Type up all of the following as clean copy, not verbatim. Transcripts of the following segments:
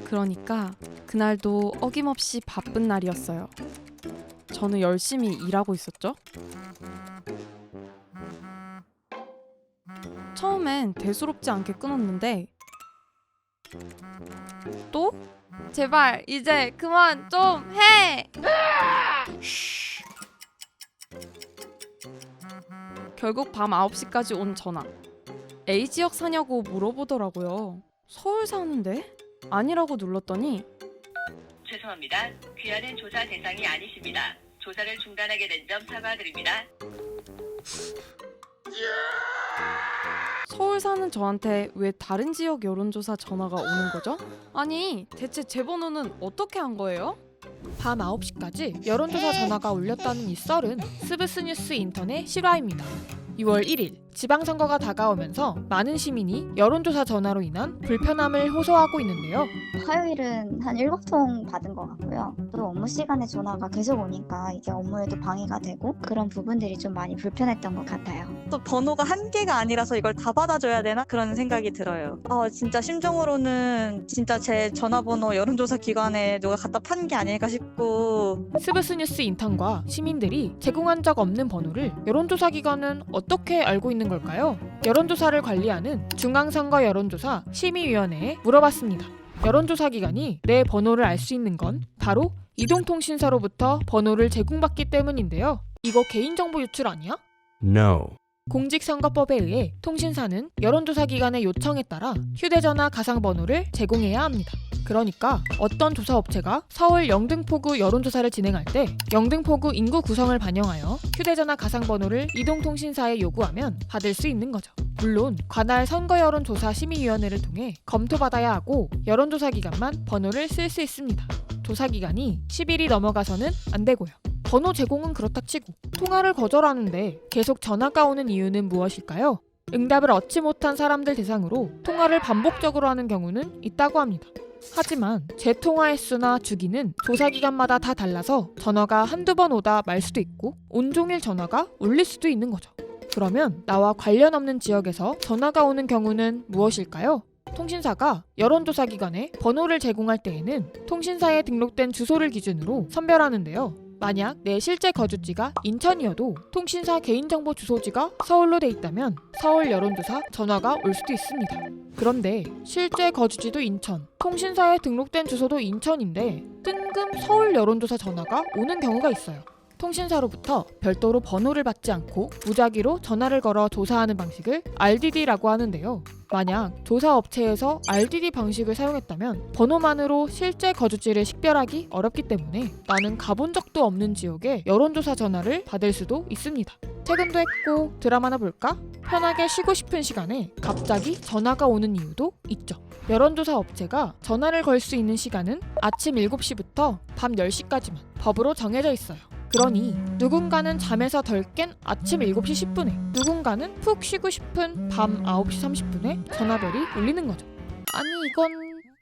그러니까 그날도 어김없이 바쁜 날이었어요. 저는 열심히 일하고 있었죠. 처음엔 대수롭지 않게 끊었는데 또? 제발 이제 그만 좀 해! 결국 밤 9시까지 온 전화. A 지역 사냐고 물어보더라고요. 서울 사는데? 아니라고 눌렀더니 죄송합니다. 귀하는 조사 대상이 아니십니다. 조사를 중단하게 된 점 사과드립니다. 서울 사는 저한테 왜 다른 지역 여론조사 전화가 오는 거죠? 아니, 대체 제 번호는 어떻게 한 거예요? 밤 9시까지 여론조사 전화가 울렸다는 이 썰은 스브스뉴스 인터넷 실화입니다. 6월 1일 지방선거가 다가오면서 많은 시민이 여론조사 전화로 인한 불편함을 호소하고 있는데요. 화요일은 한 7통 받은 것 같고요. 또 업무 시간에 전화가 계속 오니까 이게 업무에도 방해가 되고 그런 부분들이 좀 많이 불편했던 것 같아요. 또 번호가 한 개가 아니라서 이걸 다 받아줘야 되나? 그런 생각이 들어요. 진짜 심정으로는 진짜 제 전화번호 여론조사 기관에 누가 갖다 판 게 아닐까 싶고. 스브스뉴스 인턴과 시민들이 제공한 적 없는 번호를 여론조사 기관은 어떻게 알고 있는 걸까요? 여론조사를 관리하는 중앙선거 여론조사 심의위원회에 물어봤습니다. 여론조사 기관이 내 번호를 알 수 있는 건 바로 이동통신사로부터 번호를 제공받기 때문인데요. 이거 개인정보 유출 아니야? No. 공직선거법에 의해 통신사는 여론조사 기관의 요청에 따라 휴대전화 가상번호를 제공해야 합니다. 그러니까 어떤 조사업체가 서울 영등포구 여론조사를 진행할 때 영등포구 인구 구성을 반영하여 휴대전화 가상번호를 이동통신사에 요구하면 받을 수 있는 거죠. 물론 관할 선거여론조사 심의위원회를 통해 검토받아야 하고 여론조사 기관만 번호를 쓸 수 있습니다. 조사 기간이 10일이 넘어가서는 안 되고요. 번호 제공은 그렇다 치고 통화를 거절하는데 계속 전화가 오는 이유는 무엇일까요? 응답을 얻지 못한 사람들 대상으로 통화를 반복적으로 하는 경우는 있다고 합니다. 하지만 재통화 횟수나 주기는 조사기관마다 다 달라서 전화가 한두 번 오다 말 수도 있고 온종일 전화가 울릴 수도 있는 거죠. 그러면 나와 관련 없는 지역에서 전화가 오는 경우는 무엇일까요? 통신사가 여론조사 기관에 번호를 제공할 때에는 통신사에 등록된 주소를 기준으로 선별하는데요. 만약 내 실제 거주지가 인천이어도 통신사 개인정보 주소지가 서울로 돼 있다면 서울 여론조사 전화가 올 수도 있습니다. 그런데 실제 거주지도 인천, 통신사에 등록된 주소도 인천인데 뜬금 서울 여론조사 전화가 오는 경우가 있어요. 통신사로부터 별도로 번호를 받지 않고 무작위로 전화를 걸어 조사하는 방식을 RDD라고 하는데요. 만약 조사업체에서 RDD 방식을 사용했다면 번호만으로 실제 거주지를 식별하기 어렵기 때문에 나는 가본 적도 없는 지역에 여론조사 전화를 받을 수도 있습니다. 퇴근도 했고 드라마나 볼까? 편하게 쉬고 싶은 시간에 갑자기 전화가 오는 이유도 있죠. 여론조사 업체가 전화를 걸 수 있는 시간은 아침 7시부터 밤 10시까지만 법으로 정해져 있어요. 그러니 누군가는 잠에서 덜 깬 아침 7시 10분에 누군가는 푹 쉬고 싶은 밤 9시 30분에 전화벨이 울리는 거죠. 아니 이건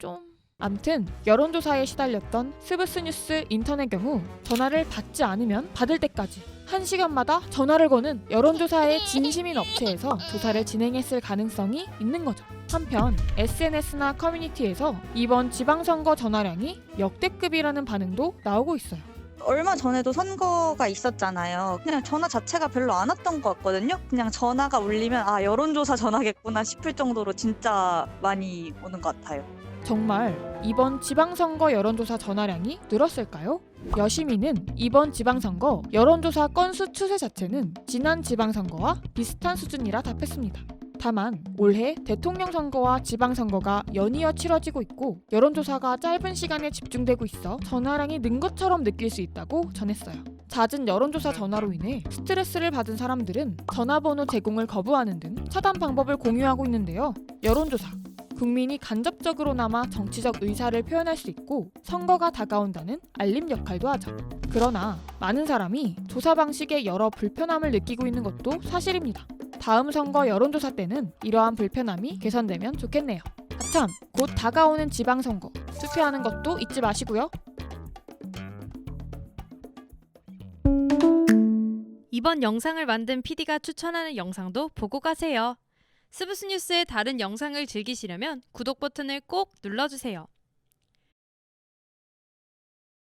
좀... 암튼 여론조사에 시달렸던 스브스뉴스 인턴의 경우 전화를 받지 않으면 받을 때까지 1시간마다 전화를 거는 여론조사에 진심인 업체에서 조사를 진행했을 가능성이 있는 거죠. 한편 SNS나 커뮤니티에서 이번 지방선거 전화량이 역대급이라는 반응도 나오고 있어요. 얼마 전에도 선거가 있었잖아요. 그냥 전화 자체가 별로 안 왔던 것 같거든요. 그냥 전화가 울리면 여론조사 전화겠구나 싶을 정도로 진짜 많이 오는 것 같아요. 정말 이번 지방선거 여론조사 전화량이 늘었을까요? 여시민은 이번 지방선거 여론조사 건수 추세 자체는 지난 지방선거와 비슷한 수준이라 답했습니다. 다만 올해 대통령 선거와 지방선거가 연이어 치러지고 있고 여론조사가 짧은 시간에 집중되고 있어 전화량이 는 것처럼 느낄 수 있다고 전했어요. 잦은 여론조사 전화로 인해 스트레스를 받은 사람들은 전화번호 제공을 거부하는 등 차단 방법을 공유하고 있는데요. 여론조사 국민이 간접적으로나마 정치적 의사를 표현할 수 있고 선거가 다가온다는 알림 역할도 하죠. 그러나 많은 사람이 조사 방식에 여러 불편함을 느끼고 있는 것도 사실입니다. 다음 선거 여론조사 때는 이러한 불편함이 개선되면 좋겠네요. 아참, 곧 다가오는 지방선거 투표하는 것도 잊지 마시고요. 이번 영상을 만든 PD가 추천하는 영상도 보고 가세요. 스브스 뉴스의 다른 영상을 즐기시려면 구독 버튼을 꼭 눌러주세요.